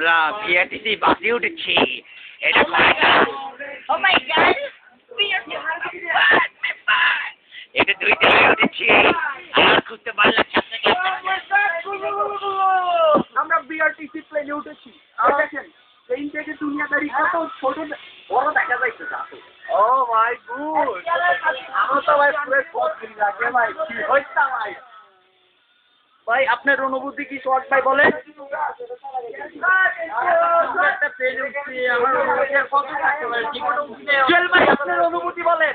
আমরা বিআরটিসি বাসে উঠেছি। এটা কয়টা? ও মাই গড, এটা 2 টায় উঠেছি। আর খুঁজতে পারলাম ছাত্র আমরা বিআরটিসি প্লেনে উঠেছি। আর দেখেন প্লেন থেকে দুনিয়াদারি কত ছোট বড় দেখা যাইছে। ও মাই গুড, আমার তো ভাই পুরো কঠিন লাগে ভাই। কি হইছে ভাই? ভাই আপনার অনুভূতি কি শর্ট ভাই বলেন? একটা প্লেনে উঠছি, আমার অনুভূতি আর কত থাকতে পারে? জীবনে উঠতে জুয়েল ভাই আপনার অনুভূতি বলেন।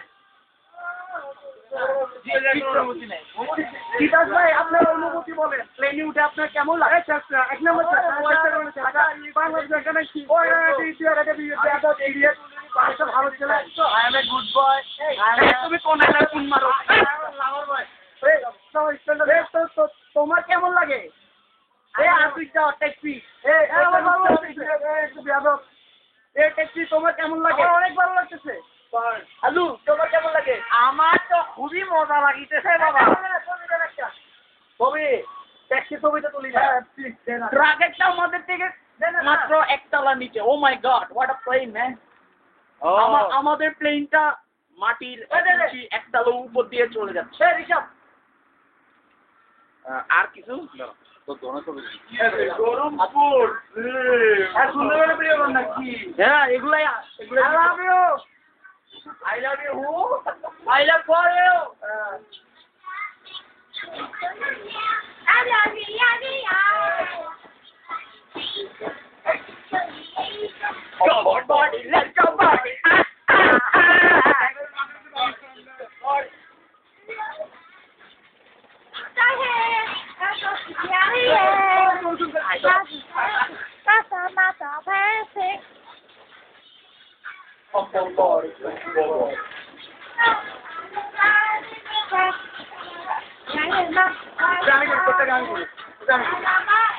সিরাজ ভাই আপনার অনুভূতি বলেন, প্লেনে উঠে আপনার কেমন লাগে? এক নম্বর ভালো ছিল। Good boy. তুমি কোন কোন মারো? তোমার কেমন লাগে? ট্যাক্সি ট্যাক্সি তোমার কেমন লাগে? অনেক ভালো লাগতেছে। আলু তোমার কেমন লাগে? আমার তো খুবই মজা লাগিতেছে বাবা। ছবি ট্যাক্সি ছবিটা তুলি না। ট্রাকেরটা আমাদের থেকে মাত্র একতলা নিচে। Oh my God, what a plane man. আমাদের প্লেনটা মাটির একতলা উপর দিয়ে চলে যাচ্ছে। আর কিছু হ্যাঁ এগুলাই I love you who? I love for you. Come on, body, let's go, body.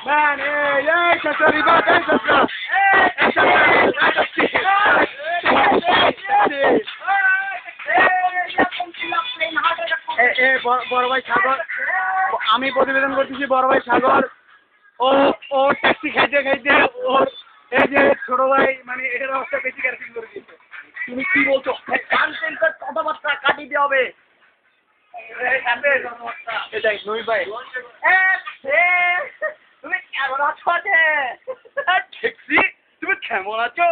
Man, hey, se arriva, বড় ভাই সাগর, আমি প্রতিবেদন করতেছি। বড় ভাই সাগর ও ট্যাক্সি খাইতে খাইতে ওর এই যে ছোট ভাই মানে এর অবস্থা বেশি ক্যান্সেল করে দিয়েছে। তুমি কি বলছো? কথাবার্তা কাটিয়ে দিতে হবে। এটাই নই ভাই, তুমি কেমন আছো? ট্যাক্সি তুমি কেমন আছো?